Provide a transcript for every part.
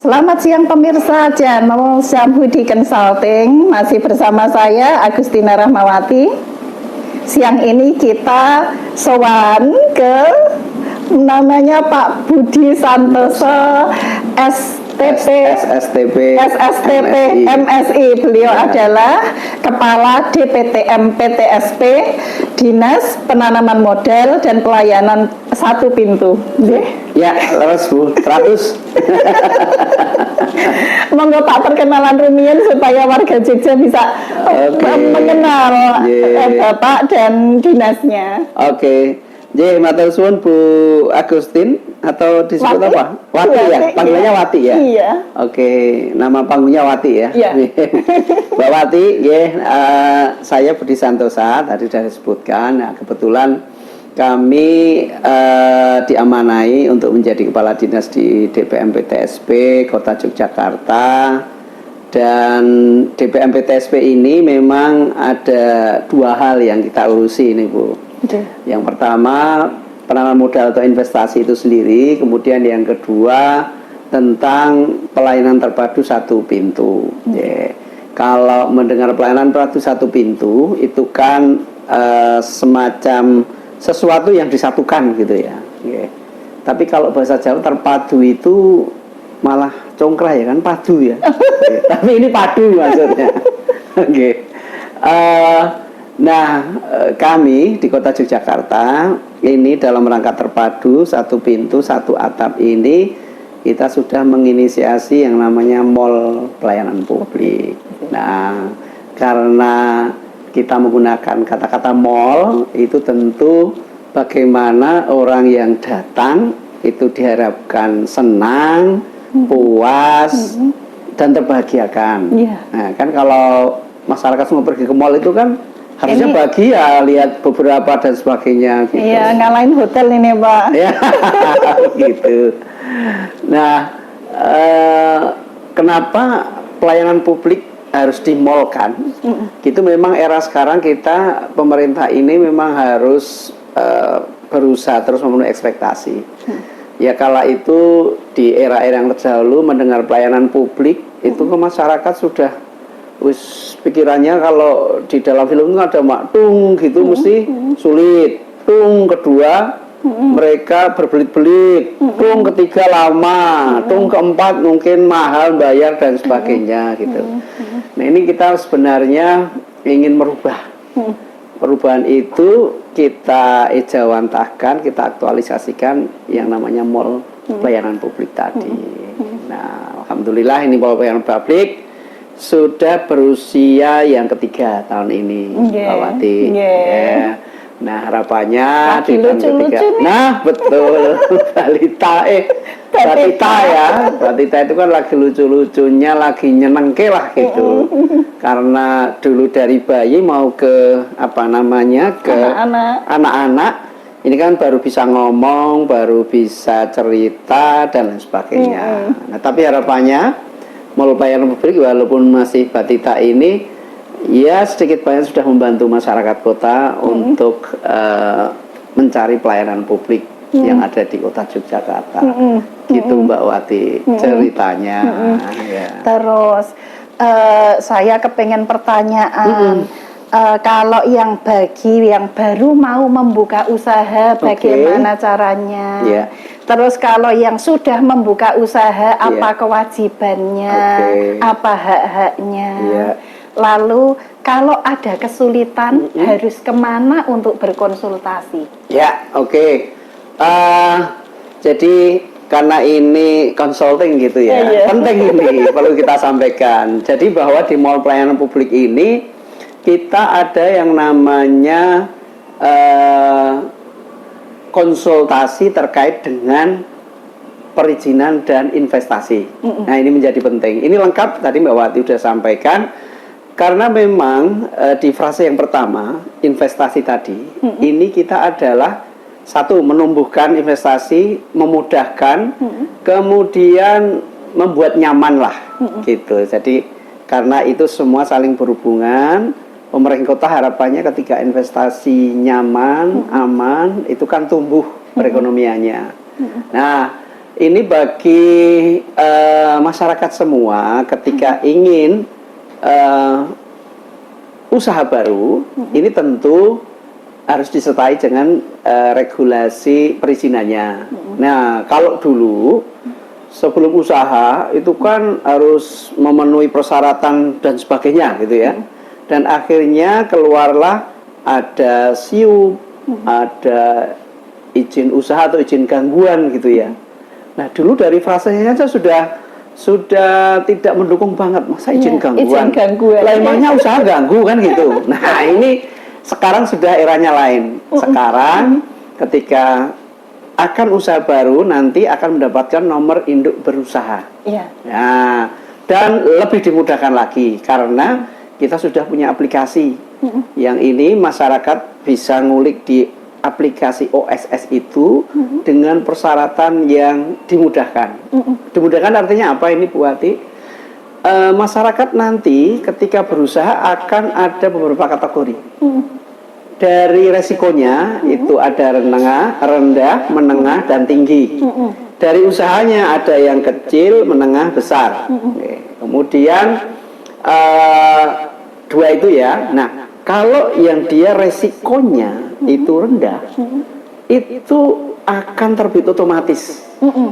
Selamat siang pemirsa channel Syamhudi Consulting. Masih bersama saya Agustina Rahmawati. Siang ini kita sowan ke namanya Pak Budi Santoso SSTP MSI. Beliau adalah Kepala DPTM PTSP Dinas Penanaman Modal dan Pelayanan Satu Pintu. Ya, terus Bu, 100. Monggo Pak perkenalan rumiyin supaya warga Jogja bisa mengenal Bapak dan dinasnya. Oke. Jadi matur suwun Bu Agustin atau disebut Wati? apa? Wati ya, panggilannya Wati ya. Iya. Oke, nama panggungnya Wati ya. Iya. Mbak Wati, saya Budi Santosa tadi sudah disebutkan. Nah, kebetulan kami diamanai untuk menjadi kepala dinas di DPM PTSP Kota Yogyakarta. Dan DPM PTSP ini memang ada dua hal yang kita urusi ini Bu. Yang pertama penanaman modal atau investasi itu sendiri, kemudian yang kedua tentang pelayanan terpadu satu pintu. Kalau mendengar pelayanan terpadu satu pintu itu kan semacam sesuatu yang disatukan gitu ya. Tapi kalau bahasa Jawa terpadu itu malah congkrah ya kan, padu ya. Tapi ini padu maksudnya. Nah, kami di Kota Yogyakarta ini dalam rangka terpadu satu pintu satu atap ini kita sudah menginisiasi yang namanya mall pelayanan publik. Nah, karena kita menggunakan kata-kata mall itu tentu bagaimana orang yang datang itu diharapkan senang, puas, dan terbahagiakan. Nah, kan kalau masyarakat semua pergi ke mall itu kan harusnya bahagia lihat beberapa dan sebagainya gitu. Iya, ngalahin hotel ini Pak. Ya, gitu. Nah, kenapa pelayanan publik harus dimolkan? Gitu memang era sekarang kita, pemerintah ini memang harus berusaha terus memenuhi ekspektasi. Ya kala itu di era-era yang terdahulu mendengar pelayanan publik itu ke masyarakat sudah pikirannya kalau di dalam film itu ada maktung gitu mesti sulit. Tung kedua mereka berbelit-belit. Tung ketiga lama. Tung keempat mungkin mahal bayar dan sebagainya gitu. Nah ini kita sebenarnya ingin merubah. Perubahan itu kita ejawantahkan, kita aktualisasikan yang namanya mall pelayanan publik tadi. Nah alhamdulillah ini mall pelayanan publik sudah berusia yang ketiga tahun ini, Mbak Wati. Nah harapannya di tahun ketiga. Nah betul, balita ya. Balita itu kan lagi lucu-lucunya, lagi nyenengke lah gitu. Karena dulu dari bayi mau ke apa namanya ke anak-anak. Ini kan baru bisa ngomong, baru bisa cerita dan lain sebagainya. Nah tapi harapannya mall pelayanan publik walaupun masih batita ini ya sedikit banyak sudah membantu masyarakat kota untuk mencari pelayanan publik yang ada di Kota Yogyakarta. Gitu Mbak Wati ceritanya. Terus saya kepengen pertanyaan. Kalau yang bagi yang baru mau membuka usaha bagaimana caranya? Terus kalau yang sudah membuka usaha apa kewajibannya? Apa hak-haknya? Lalu kalau ada kesulitan harus kemana untuk berkonsultasi? Jadi karena ini consulting gitu ya, penting ini perlu kita sampaikan. Jadi bahwa di mall pelayanan publik ini kita ada yang namanya konsultasi terkait dengan perizinan dan investasi. Nah ini menjadi penting. Ini lengkap tadi Mbak Wati sudah sampaikan. Karena memang di frase yang pertama investasi tadi, ini kita adalah satu menumbuhkan investasi, memudahkan, kemudian membuat nyaman lah, gitu. Jadi karena itu semua saling berhubungan. Pemerintah kota harapannya ketika investasi nyaman, aman, itu kan tumbuh perekonomiannya. Nah, ini bagi masyarakat semua ketika ingin usaha baru, ini tentu harus disertai dengan regulasi perizinannya. Nah, kalau dulu sebelum usaha itu kan harus memenuhi persyaratan dan sebagainya gitu ya. Dan akhirnya keluarlah ada SIUP, ada izin usaha atau izin gangguan gitu ya. Nah, dulu dari frasanya aja sudah tidak mendukung banget, masa izin gangguan. Izin gangguan. Lah emangnya usaha ganggu kan gitu. Nah, ini sekarang sudah eranya lain. Sekarang ketika akan usaha baru nanti akan mendapatkan nomor induk berusaha. Iya. Nah, dan lebih dimudahkan lagi karena kita sudah punya aplikasi. Yang ini masyarakat bisa ngulik di aplikasi OSS itu dengan persyaratan yang dimudahkan. Dimudahkan artinya apa ini Bu Ati? Masyarakat nanti ketika berusaha akan ada beberapa kategori. Dari resikonya itu ada rendah, menengah, dan tinggi. Dari usahanya ada yang kecil, menengah, besar. Oke. Kemudian dua itu ya. Nah, kalau yang dia resikonya itu rendah, itu akan terbit otomatis.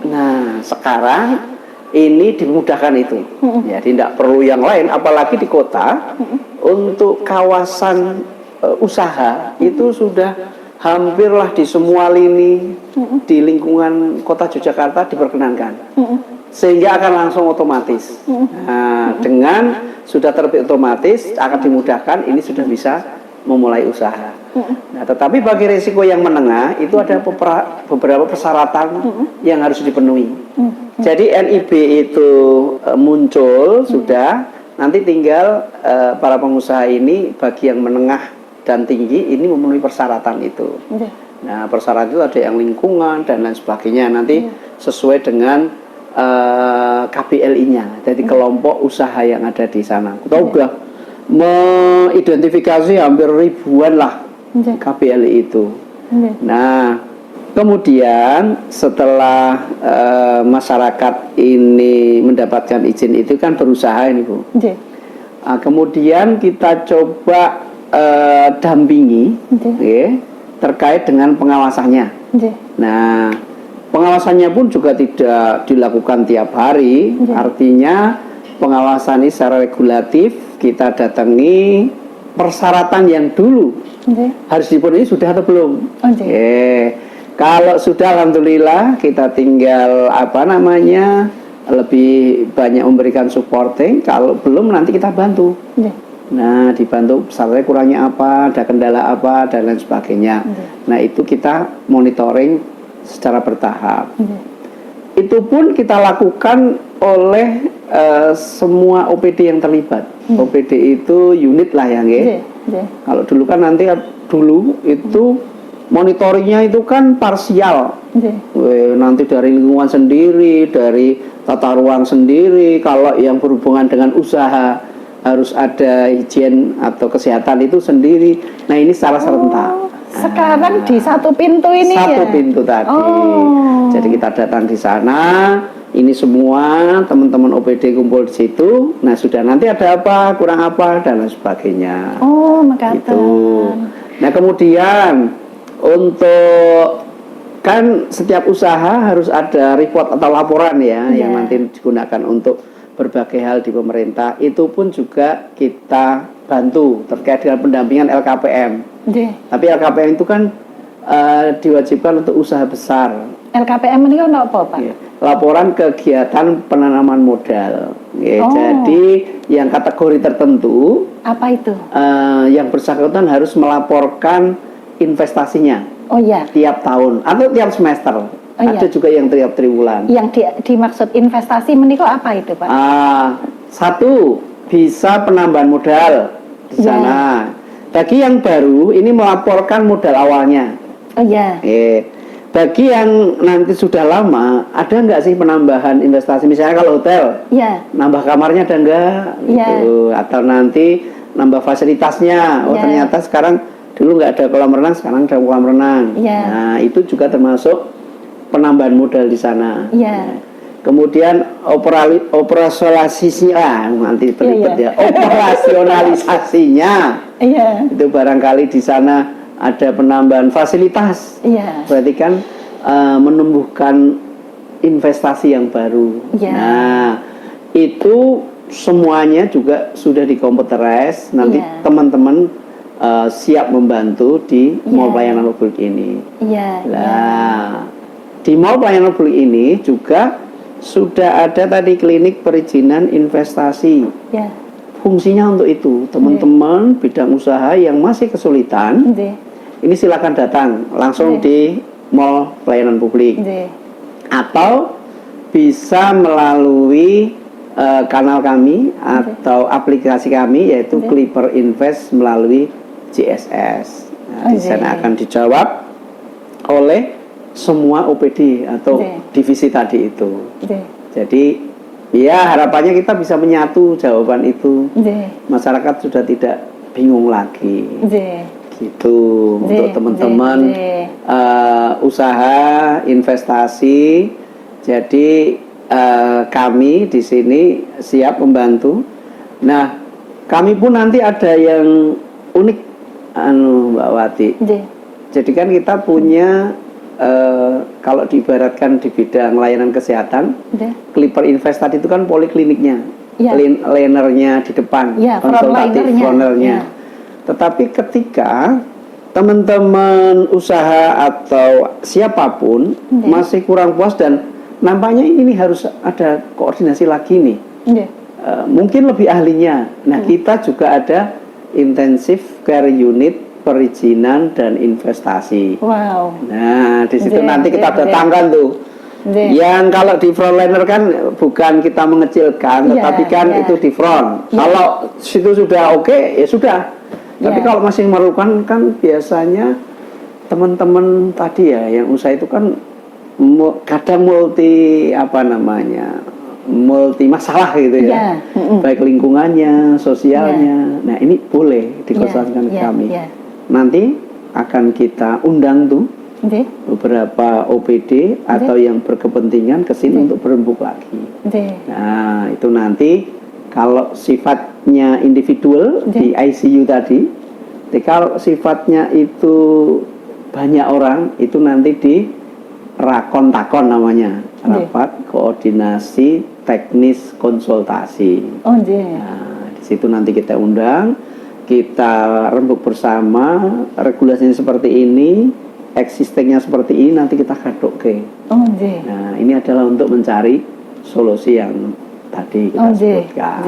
Nah, sekarang ini dimudahkan itu. Jadi tidak perlu yang lain, apalagi di kota untuk kawasan usaha itu sudah hampirlah di semua lini di lingkungan kota Yogyakarta diperkenankan. Sehingga akan langsung otomatis. Nah, dengan sudah terbit otomatis akan dimudahkan, ini sudah bisa memulai usaha. Nah, tetapi bagi risiko yang menengah itu ada beberapa persyaratan yang harus dipenuhi. Jadi NIB itu muncul sudah, nanti tinggal para pengusaha ini bagi yang menengah dan tinggi ini memenuhi persyaratan itu. Nah, persyaratan itu ada yang lingkungan dan lain sebagainya. Nanti sesuai dengan KBLI-nya, jadi kelompok usaha yang ada di sana. Kita udah mengidentifikasi hampir ribuan lah KBLI itu. Nah, kemudian setelah masyarakat ini mendapatkan izin itu kan berusaha ini Bu. Nah, kemudian kita coba dampingi terkait dengan pengawasannya. Nah, pengawasannya pun juga tidak dilakukan tiap hari, artinya pengawasan ini secara regulatif kita datangi persyaratan yang dulu harus dipenuhi sudah atau belum. Kalau sudah alhamdulillah kita tinggal lebih banyak memberikan supporting, kalau belum nanti kita bantu. Nah, dibantu persyaratannya kurangnya apa, ada kendala apa dan lain sebagainya. Nah, itu kita monitoring secara bertahap. Itu pun kita lakukan oleh semua OPD yang terlibat. OPD itu unit lah ya, kalau dulu kan nanti itu monitoringnya itu kan parsial. Nanti dari lingkungan sendiri, dari tata ruang sendiri. Kalau yang berhubungan dengan usaha harus ada izin atau kesehatan itu sendiri. Nah, ini secara serentak. Sekarang di satu pintu ini satu pintu tadi. Jadi kita datang di sana, ini semua teman-teman OPD kumpul di situ. Nah, sudah nanti ada apa, kurang apa dan lain sebagainya. Gitu. Nah, kemudian untuk kan setiap usaha harus ada report atau laporan ya, yang nanti digunakan untuk berbagai hal di pemerintah. Itu pun juga kita bantu terkait dengan pendampingan LKPM. Tapi LKPM itu kan diwajibkan untuk usaha besar. LKPM ini kan apa Pak? Laporan kegiatan penanaman modal. Jadi yang kategori tertentu. Apa itu? Yang bersangkutan harus melaporkan investasinya. Tiap tahun atau tiap semester. Ada juga yang tiap triwulan. Yang dimaksud investasi menikah apa itu Pak? Satu, bisa penambahan modal di sana. Bagi yang baru ini melaporkan modal awalnya. Bagi yang nanti sudah lama, ada nggak sih penambahan investasi? Misalnya kalau hotel, nambah kamarnya ada nggak? Gitu. Atau nanti nambah fasilitasnya. Ternyata sekarang dulu nggak ada kolam renang, sekarang ada kolam renang. Nah, itu juga termasuk penambahan modal di sana. Iya. Kemudian operasionalisasinya nanti berikut ya. Operasionalisasinya. Iya. Itu barangkali di sana ada penambahan fasilitas. Iya. Berarti kan menumbuhkan investasi yang baru. Iya. Nah, itu semuanya juga sudah dikomputerize. Nanti Iya. teman-teman siap membantu di mall pelayanan publik ini. Iya. Nah, di mall pelayanan publik ini juga sudah ada tadi klinik perizinan investasi. Iya. Fungsinya untuk itu, teman-teman bidang usaha yang masih kesulitan, Iya. ini silakan datang langsung di mall pelayanan publik, Iya. atau bisa melalui kanal kami atau aplikasi kami yaitu Clipper Invest melalui GSS. Nah, di sana akan dijawab oleh semua OPD atau divisi tadi itu. Jadi ya harapannya kita bisa menyatu jawaban itu. Masyarakat sudah tidak bingung lagi. Gitu untuk teman-teman usaha investasi. Jadi kami di sini siap membantu. Nah, kami pun nanti ada yang unik, Mbak Wati. Jadi kan kita punya kalau diibaratkan di bidang layanan kesehatan, Clipper Invest tadi itu kan polikliniknya, layanernya di depan, konsultatif fronternya. Tetapi ketika teman-teman usaha atau siapapun masih kurang puas dan nampaknya ini harus ada koordinasi lagi nih, mungkin lebih ahlinya. Nah, kita juga ada intensive care unit perizinan dan investasi. Wow. Nah, di situ nanti kita datangkan tuh. Yang kalau di frontliner kan bukan kita mengecilkan, tetapi kan itu di front. Kalau situ sudah oke, ya sudah. Tapi kalau masih memerlukan kan biasanya teman-teman tadi ya yang usaha itu kan kadang multi multi masalah gitu ya. Baik lingkungannya, sosialnya. Nah, ini boleh dikonsultasikan ke kami. Nanti akan kita undang tuh beberapa OPD atau yang berkepentingan ke sini untuk berembuk lagi. Nah, itu nanti kalau sifatnya individual di ICU tadi, kalau sifatnya itu banyak orang, itu nanti di rakon-takon namanya, rapat koordinasi teknis konsultasi. Nah, di situ nanti kita undang, kita rembuk bersama, regulasinya seperti ini, existingnya seperti ini, nanti kita kadoke. Nah, ini adalah untuk mencari solusi yang tadi kita sebutkan.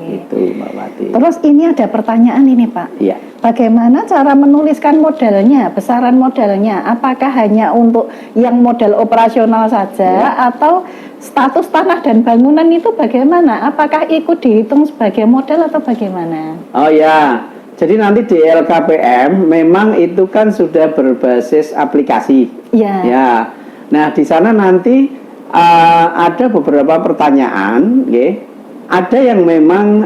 Itu Mbak Wati. Terus ini ada pertanyaan ini Pak. Iya. Bagaimana cara menuliskan modalnya, besaran modalnya? Apakah hanya untuk yang modal operasional saja atau status tanah dan bangunan itu bagaimana? Apakah ikut dihitung sebagai modal atau bagaimana? Oh ya, jadi nanti di LKPM memang itu kan sudah berbasis aplikasi. Ya. Nah, di sana nanti ada beberapa pertanyaan, ada yang memang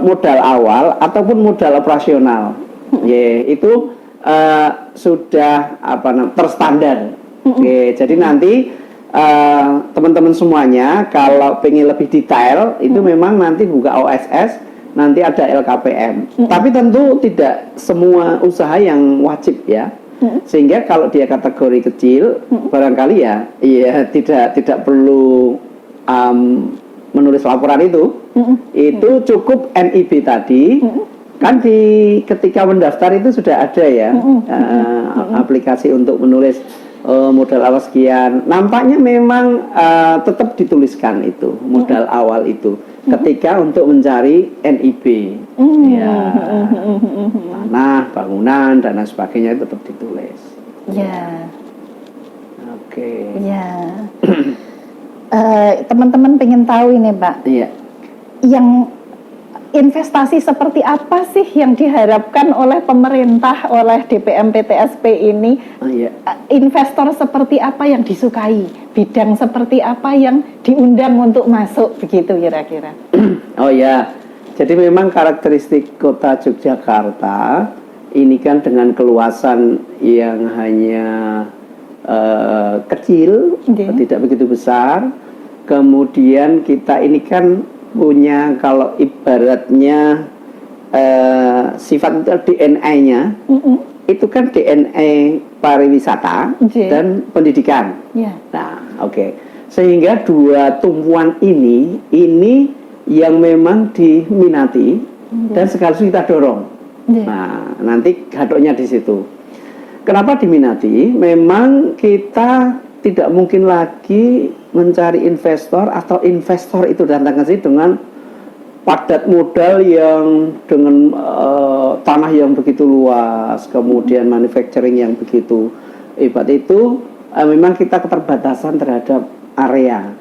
modal awal ataupun modal operasional, itu sudah terstandar. Jadi nanti teman-teman semuanya kalau pengen lebih detail itu memang nanti buka OSS, nanti ada LKPM. Tapi tentu tidak semua usaha yang wajib ya. Sehingga kalau dia kategori kecil barangkali ya tidak perlu menulis laporan itu cukup NIB tadi. Kan ketika mendaftar itu sudah ada ya aplikasi untuk menulis modal awal sekian. Nampaknya memang tetap dituliskan itu modal awal itu ketika untuk mencari NIB, tanah, bangunan dan lain sebagainya itu tetap ditulis. Oke. Teman-teman pengen tahu ini Pak. Yang investasi seperti apa sih yang diharapkan oleh pemerintah, oleh DPM PTSP ini? Investor seperti apa yang disukai? Bidang seperti apa yang diundang untuk masuk, begitu kira-kira? Oh ya, jadi memang karakteristik kota Yogyakarta ini kan dengan keluasan yang hanya kecil, tidak begitu besar. Kemudian kita ini kan punya kalau ibaratnya sifat DNA-nya itu kan DNA pariwisata dan pendidikan. Nah, sehingga dua tumpuan ini yang memang diminati dan sekaligus kita dorong. Nah, nanti hadoknya di situ. Kenapa diminati? Memang kita tidak mungkin lagi mencari investor atau investor itu datang ke sini dengan padat modal yang dengan tanah yang begitu luas, kemudian manufacturing yang begitu hebat itu, memang kita keterbatasan terhadap area.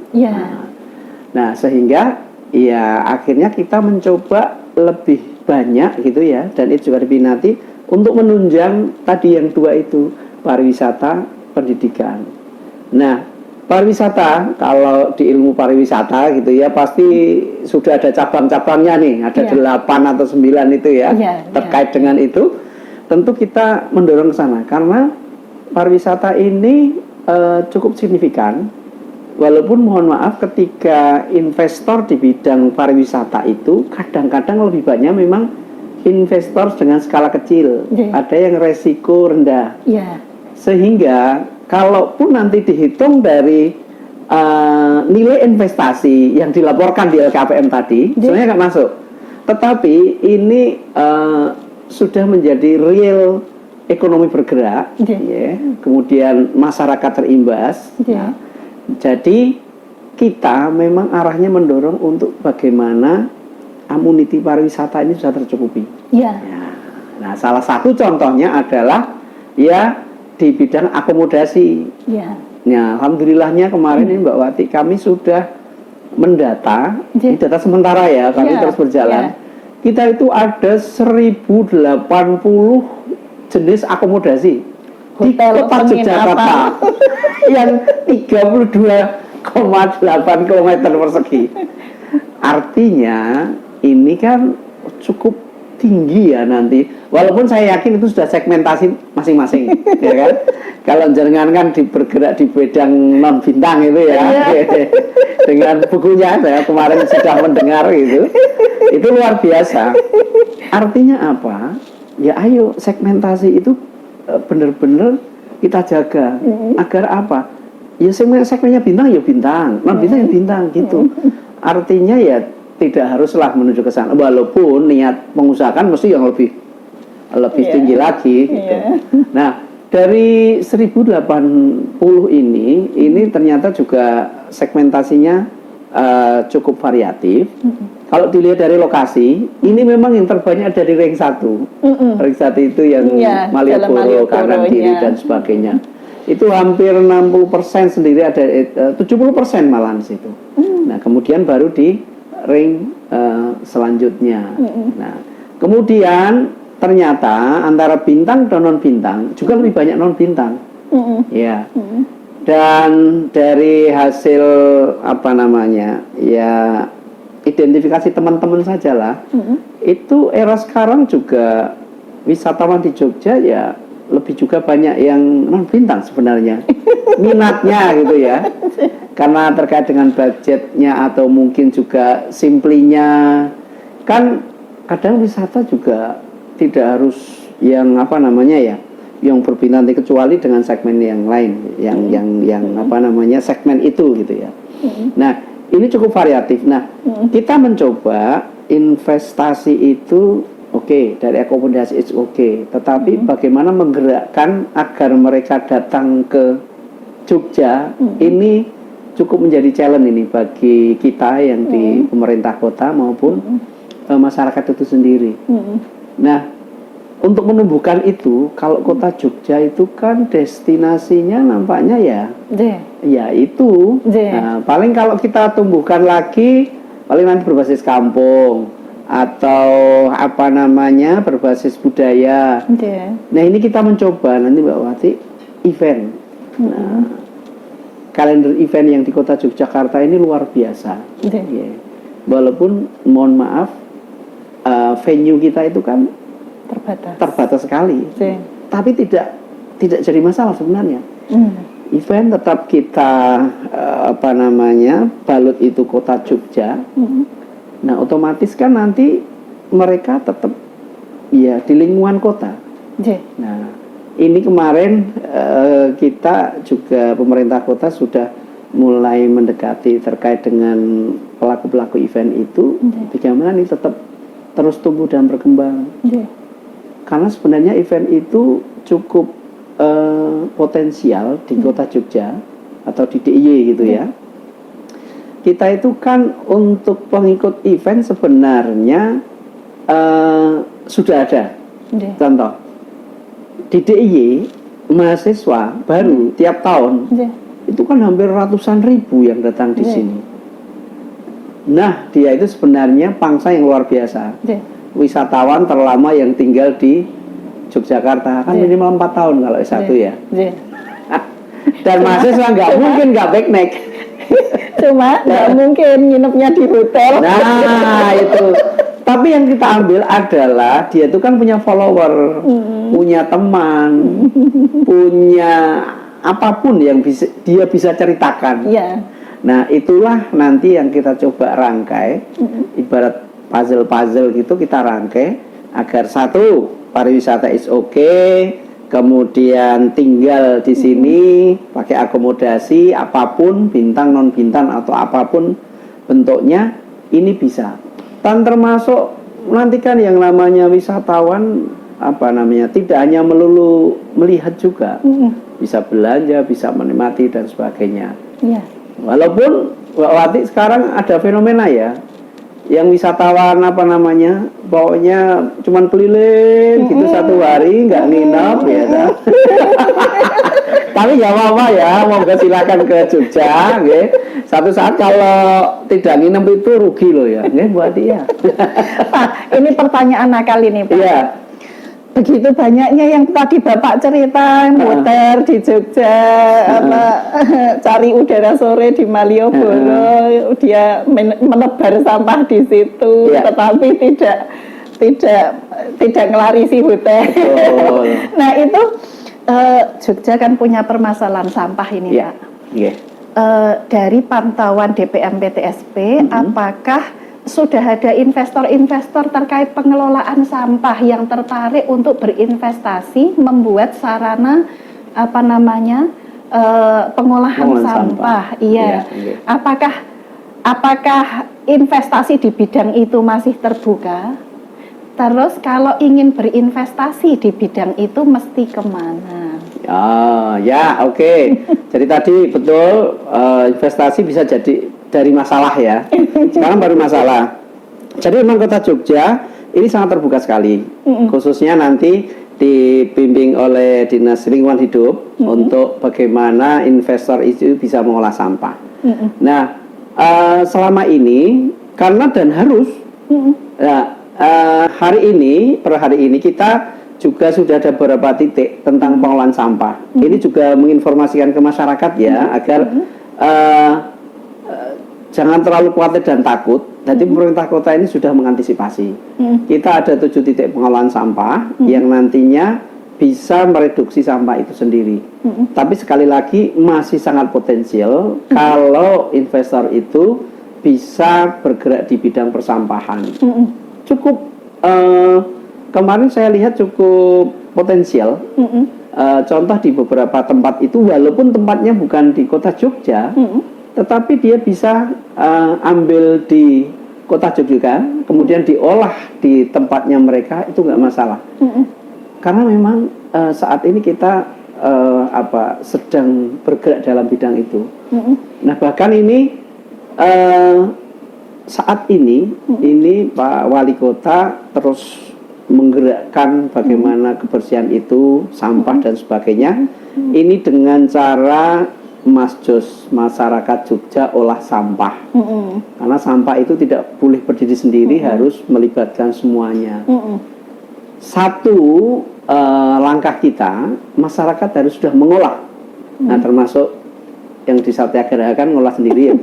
Nah, sehingga ya akhirnya kita mencoba lebih banyak gitu ya, dan itu juga diminati untuk menunjang tadi yang dua itu, pariwisata, pendidikan. Nah, pariwisata, kalau di ilmu pariwisata gitu ya, pasti sudah ada cabang-cabangnya nih, ada 8 atau 9 itu ya, terkait dengan itu. Tentu kita mendorong ke sana, karena pariwisata ini cukup signifikan. Walaupun mohon maaf, ketika investor di bidang pariwisata itu kadang-kadang lebih banyak memang investor dengan skala kecil, ada yang resiko rendah, sehingga kalaupun nanti dihitung dari nilai investasi yang dilaporkan di LKPM tadi, sebenarnya nggak masuk. Tetapi ini sudah menjadi real ekonomi bergerak, kemudian masyarakat terimbas. Nah, jadi kita memang arahnya mendorong untuk bagaimana amuniti pariwisata ini sudah tercukupi. Nah, salah satu contohnya adalah ya di bidang akomodasi. Nah, alhamdulillahnya kemarin ini Mbak Wati, kami sudah mendata, ini data sementara ya, kami terus berjalan. Kita itu ada 1080 jenis akomodasi hotel, di kota Yogyakarta yang 32,8 km persegi. Artinya ini kan cukup tinggi ya nanti. Walaupun saya yakin itu sudah segmentasi masing-masing, ya kan? Kalau jangan kan bergerak di bidang non bintang itu ya, dengan bukunya saya kemarin sudah mendengar itu luar biasa. Artinya apa? Ya ayo segmentasi itu benar-benar kita jaga agar apa? Ya segmennya bintang ya bintang, non bintang ya bintang gitu. Artinya ya tidak haruslah menuju ke sana, walaupun niat mengusahakan mesti yang lebih tinggi lagi gitu. Nah, dari 1080 ini ternyata juga segmentasinya cukup variatif. Kalau dilihat dari lokasi, ini memang yang terbanyak dari ring 1. Ring 1 itu yang Malioboro, kanan kiri dan sebagainya. Itu hampir 60% sendiri, ada 70% malahan di situ. Nah, kemudian baru di ring selanjutnya. Nah, kemudian ternyata antara bintang dan non bintang juga lebih banyak non bintang. Ya. Dan dari hasil identifikasi teman-teman sajalah, itu era sekarang juga wisatawan di Jogja ya lebih juga banyak yang non bintang sebenarnya minatnya gitu ya, karena terkait dengan budgetnya atau mungkin juga simplinya. Kan kadang wisata juga tidak harus yang yang berbintang, kecuali dengan segmen yang lain yang segmen itu gitu ya. Nah, ini cukup variatif. Nah, kita mencoba investasi itu dari akomodasi it's tetapi bagaimana menggerakkan agar mereka datang ke Jogja, ini cukup menjadi challenge ini bagi kita yang di pemerintah kota maupun masyarakat itu sendiri. Nah, untuk menumbuhkan itu, kalau kota Jogja itu kan destinasinya nampaknya ya itu. Nah, paling kalau kita tumbuhkan lagi, paling nanti berbasis kampung atau berbasis budaya. Nah, ini kita mencoba nanti Mbak Wati event. Nah, kalender event yang di kota Yogyakarta ini luar biasa. Walaupun mohon maaf, venue kita itu kan terbatas sekali, tapi tidak jadi masalah sebenarnya. event tetap kita balut itu kota Jogja. Nah otomatis kan nanti mereka tetap ya di lingkungan kota. Nah ini kemarin kita juga pemerintah kota sudah mulai mendekati terkait dengan pelaku-pelaku event itu, bagaimana ini tetap terus tumbuh dan berkembang. Karena sebenarnya event itu cukup potensial di kota Jogja atau di DIY gitu ya. Kita itu kan untuk pengikut event sebenarnya sudah ada. Contoh di DIY mahasiswa baru tiap tahun itu kan hampir ratusan ribu yang datang di sini. Nah dia itu sebenarnya pangsa yang luar biasa. Wisatawan terlama yang tinggal di Yogyakarta kan minimal 4 tahun kalau S1 ya. Dan mahasiswa nggak mungkin nggak backpack. Cuma nggak mungkin nginepnya di hotel. Nah itu. Tapi yang kita ambil adalah dia itu kan punya follower, punya teman, punya apapun yang dia bisa ceritakan. Nah itulah nanti yang kita coba rangkai, ibarat puzzle-puzzle gitu kita rangkai agar satu pariwisata is okay, kemudian tinggal di sini pakai akomodasi apapun bintang non bintang atau apapun bentuknya ini bisa. Dan termasuk nanti kan yang namanya wisatawan tidak hanya melulu melihat juga, bisa belanja, bisa menikmati dan sebagainya. Walaupun Mbak Wati sekarang ada fenomena ya, yang wisatawan pokoknya cuman keliling gitu satu hari nggak nginep ya kan? Tapi nggak apa-apa ya, moga silakan ke Jogja satu saat kalau tidak nginep itu rugi loh ya buat dia. Pak, ini pertanyaan nakal ini Pak. Begitu banyaknya yang tadi Bapak cerita muter di Jogja, cari udara sore di Malioboro, dia menebar sampah di situ, tetapi tidak ngelarisi hotel. Nah itu Jogja kan punya permasalahan sampah ini Pak. Dari pantauan DPM PTSP, apakah sudah ada investor-investor terkait pengelolaan sampah yang tertarik untuk berinvestasi membuat sarana pengolahan sampah? Apakah investasi di bidang itu masih terbuka? Terus kalau ingin berinvestasi di bidang itu mesti kemana? Oke. Jadi tadi betul investasi bisa jadi dari masalah ya. Sekarang baru masalah. Jadi memang kota Jogja ini sangat terbuka sekali, khususnya nanti dibimbing oleh Dinas Lingkungan Hidup untuk bagaimana investor itu bisa mengolah sampah. Nah, selama ini karena dan harus, per hari ini kita juga sudah ada beberapa titik tentang pengolahan sampah. Ini juga menginformasikan ke masyarakat ya agar jangan terlalu khawatir dan takut. Jadi pemerintah kota ini sudah mengantisipasi. Kita ada 7 titik pengolahan sampah yang nantinya bisa mereduksi sampah itu sendiri. Tapi sekali lagi masih sangat potensial kalau investor itu bisa bergerak di bidang persampahan. Cukup kemarin saya lihat cukup potensial. Contoh di beberapa tempat itu walaupun tempatnya bukan di kota Jogja, tetapi dia bisa ambil di kota Jogja, kemudian diolah di tempatnya mereka, itu nggak masalah. Karena memang saat ini kita sedang bergerak dalam bidang itu. Nah bahkan ini saat ini Pak Wali Kota terus menggerakkan bagaimana kebersihan itu, sampah dan sebagainya. Ini dengan cara Mas Jos, masyarakat Jogja olah sampah. Karena sampah itu tidak boleh berdiri sendiri, harus melibatkan semuanya. Satu langkah kita, masyarakat harus sudah mengolah. Nah termasuk yang di Satyagraha kan ngolah sendiri ya.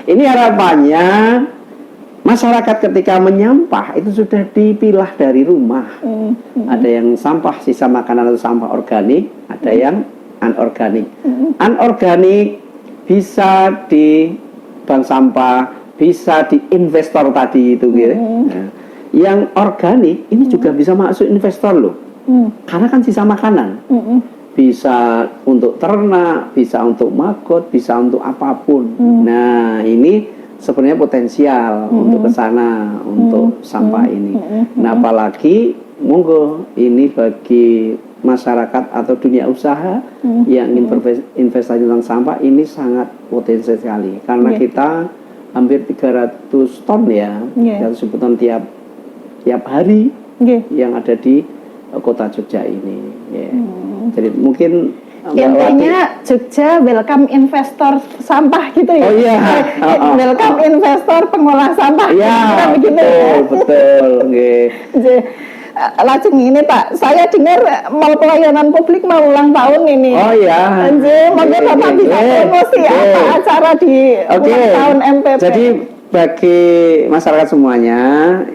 Ini harapannya masyarakat ketika menyampah itu sudah dipilah dari rumah. Ada yang sampah sisa makanan atau sampah organik, ada yang anorganik. Anorganik bisa di bank sampah, bisa di investor tadi itu gitu. Nah, yang organik ini juga bisa masuk investor loh. Karena kan sisa makanan. Bisa untuk ternak, bisa untuk maggot, bisa untuk apapun. Nah, ini sebenarnya potensial untuk ke sana, untuk sampah ini. Nah, apalagi monggo ini bagi masyarakat atau dunia usaha yang ingin berinvestasi tentang sampah ini sangat potensial sekali. Karena kita hampir 300 ton ya, 300 ton tiap hari yang ada di kota Jogja ini. Jadi mungkin intinya Jogja welcome investor sampah gitu ya. Oh iya. Welcome investor pengolah sampah. Iya, begitu betul. Lajeng ini Pak, saya dengar Mall Pelayanan Publik mau ulang tahun ini. Oh iya. Monggo Bapak bisa promosi apa acara di ulang tahun MPP. Jadi bagi masyarakat semuanya,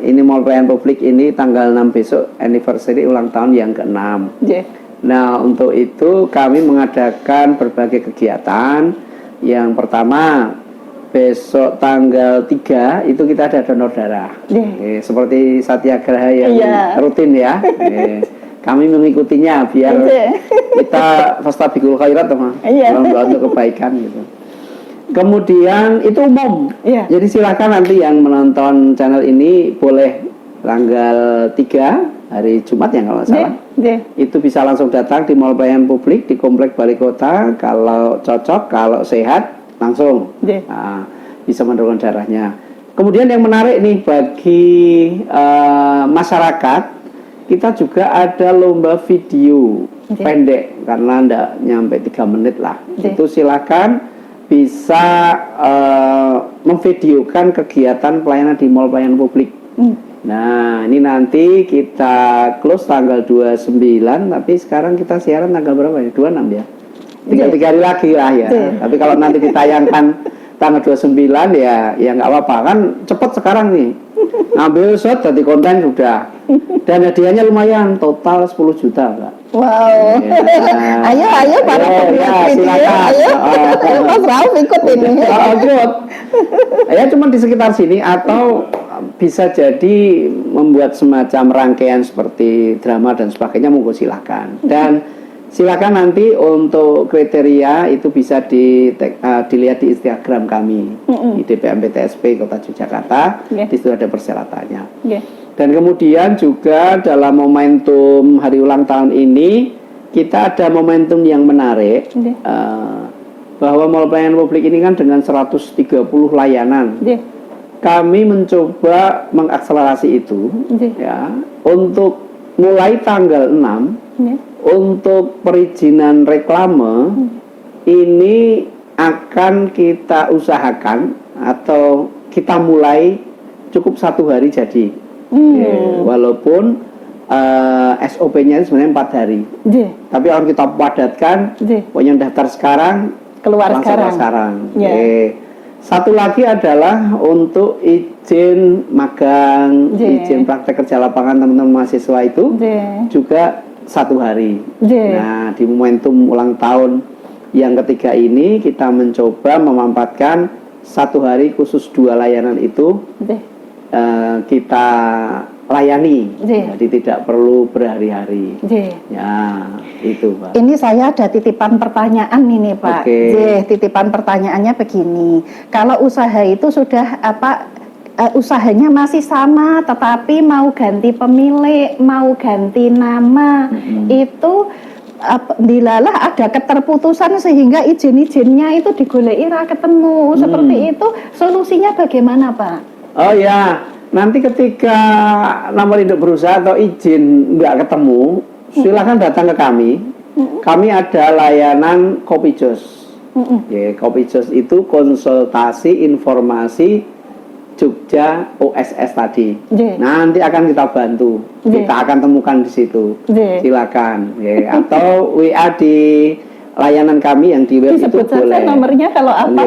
ini Mall Pelayanan Publik ini tanggal 6 besok anniversary ulang tahun yang ke-6. Nah, untuk itu kami mengadakan berbagai kegiatan. Yang pertama, besok tanggal 3 itu kita ada donor darah. Seperti Satyagraha yang rutin ya. Kami mengikutinya biar kita fastabiqul khairat untuk kebaikan gitu. Kemudian itu umum. Jadi silakan nanti yang menonton channel ini boleh tanggal 3 hari Jumat ya kalau nggak salah. Itu bisa langsung datang di Mall Pelayanan Publik di Komplek Balai Kota. Kalau cocok, kalau sehat langsung bisa mendonorkan darahnya. Kemudian yang menarik nih bagi masyarakat, kita juga ada lomba video pendek karena ndak nyampe 3 menit lah. Itu silakan bisa memvideokan kegiatan pelayanan di Mall Pelayanan Publik. Nah, ini nanti kita close tanggal 29, tapi sekarang kita siaran tanggal berapa ya? 26 ya? Tinggal 3 hari lagi lah ya. Tapi kalau nanti ditayangkan tanggal 29 ya nggak apa-apa. Kan cepet sekarang nih. Ambil shot jadi konten sudah. Dan hadiahnya lumayan, total 10 juta, Mbak. Wow. Ayo para pembuat video, ayo. Mas Rauf ikut ini. Ikut. Ya cuma di sekitar sini atau bisa jadi membuat semacam rangkaian seperti drama dan sebagainya, monggo silakan. Dan silakan nanti untuk kriteria itu bisa dilihat di Instagram kami di DPM-PTSP Kota Yogyakarta. Di situ ada persyaratannya. Dan kemudian juga dalam momentum hari ulang tahun ini kita ada momentum yang menarik bahwa Mall Pelayanan Publik ini kan dengan 130 layanan. Kami mencoba mengakselerasi itu ya untuk mulai tanggal 6 untuk perizinan reklame ini akan kita usahakan atau kita mulai cukup 1 hari jadi. Walaupun SOP-nya sebenarnya 4 hari. Tapi kalau kita padatkan, pokoknya daftar sekarang, keluar sekarang. Satu lagi adalah untuk izin magang, izin praktek kerja lapangan teman-teman mahasiswa itu juga 1 hari. Nah, di momentum ulang tahun yang ketiga ini kita mencoba memampatkan 1 hari khusus 2 layanan itu kita layani, jadi tidak perlu berhari-hari. Ya, itu Pak. Ini saya ada titipan pertanyaan ini Pak. Titipan pertanyaannya begini. Kalau usaha itu sudah usahanya masih sama, tetapi mau ganti pemilik, mau ganti nama, itu dilalah ada keterputusan sehingga izin-izinnya itu digoleki ra ketemu. Seperti itu, solusinya bagaimana Pak? Oh ya, nanti ketika nomor induk berusaha atau izin nggak ketemu, silakan datang ke kami. Kami ada layanan Kopi Jos. Kopi Jos itu konsultasi informasi Jogja OSS tadi. Nanti akan kita bantu. Kita akan temukan di situ. Silakan. Atau WA di layanan kami yang di web itu boleh. Disebut saja nomornya kalau apa?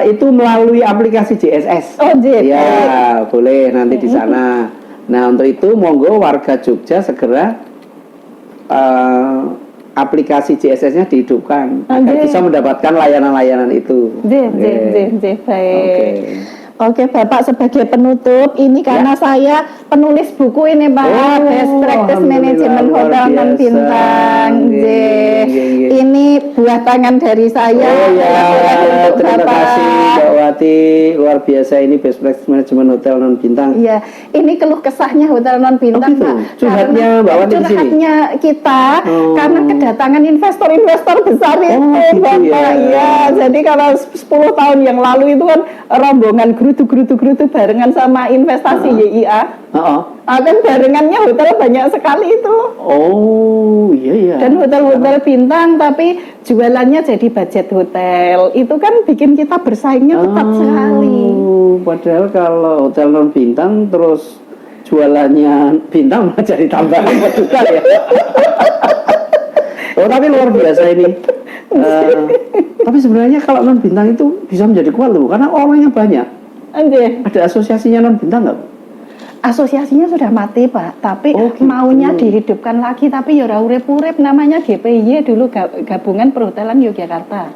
Itu melalui aplikasi JSS. Ya, boleh nanti di sana. Nah, untuk itu monggo warga Jogja segera aplikasi JSS-nya dihidupkan agar Oke. bisa mendapatkan layanan-layanan itu. Baik. Oke, Bapak sebagai penutup, ini karena saya penulis buku ini, Pak, Best Practice Management Hotel non bintang. Ini buah tangan dari saya. Oh ya, untuk terima Bapak. kasih Mbak Wati, luar biasa ini Best Practice Management Hotel non bintang. Iya, ini keluh kesahnya hotel non bintang, gitu? Pak. Curhatnya Mbak Wati di sini? Curhatnya kita karena kedatangan investor-investor besar itu, gitu Bapak. ya. Ya, jadi kalau 10 tahun yang lalu itu kan rombongan gerutu barengan sama investasi YIA. Kan barengannya hotel banyak sekali itu. Oh, iya. Dan hotel-hotel bintang tapi jualannya jadi budget hotel. Itu kan bikin kita bersaingnya ketat sekali. Padahal kalau hotel non bintang terus jualannya bintang malah jadi tambahan juga ya. Oh, tapi luar biasa ini. Tapi sebenarnya kalau non bintang itu bisa menjadi kuat loh, karena orangnya banyak. Ada asosiasinya non bintang nggak? Asosiasinya sudah mati, Pak, tapi gitu. maunya dihidupkan lagi, tapi ya ora urip-urip, namanya GPY dulu, Gabungan Perhotelan Yogyakarta.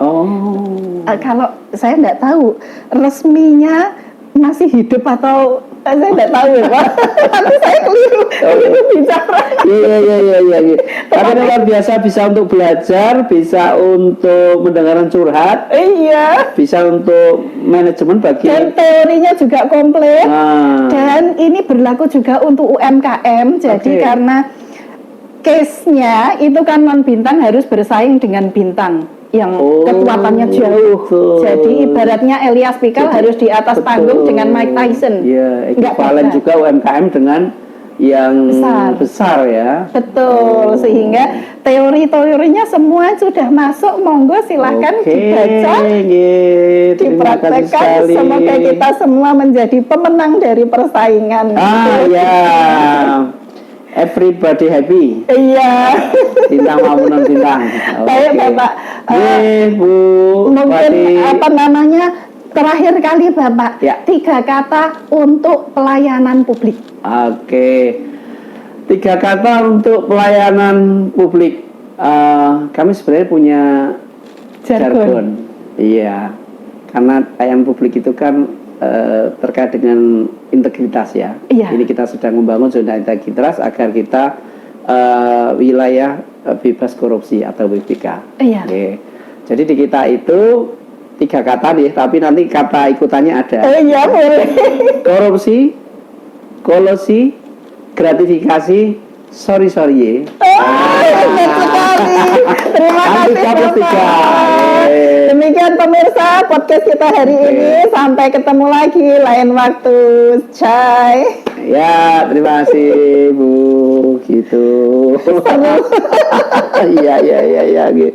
Kalau saya nggak tahu resminya masih hidup atau saya nggak tahu ya, Pak. Tapi saya keliru bicara. Iya. Tapi luar biasa, bisa untuk belajar, bisa untuk mendengarkan curhat, Iya. bisa untuk manajemen bagi. Dan teorinya juga komplit. Dan ini berlaku juga untuk UMKM. Jadi karena case-nya itu kan non bintang harus bersaing dengan bintang yang kekuatannya jauh. Jadi ibaratnya Elias Pikal harus di atas panggung dengan Mike Tyson. Iya, ekuivalen juga UMKM dengan yang besar ya. Betul, sehingga teori-teorinya semua sudah masuk. Monggo silahkan dibaca, dipraktekkan. Semoga kita semua menjadi pemenang dari persaingan. Ya. Everybody happy. Iya. Bintang maupun non bintang. Baik, Bapak. Bu. Mungkin terakhir kali, Bapak, 3 kata untuk pelayanan publik. Oke. 3 kata untuk pelayanan publik. Kami sebenarnya punya jargon. Iya. Karena pelayanan publik itu kan terkait dengan integritas ya. Ini kita sedang membangun zona integritas agar kita wilayah bebas korupsi atau WBK. Oke. Jadi di kita itu 3 kata nih, tapi nanti kata ikutannya ada. Iya, boleh. Korupsi, kolusi, gratifikasi, sorry. Benar sekali. Terima kasih, Bapak. Demikian pemirsa podcast kita hari ini. Sampai ketemu lagi lain waktu. Cai. Ya, terima kasih Bu. Gitu. Iya. Gitu.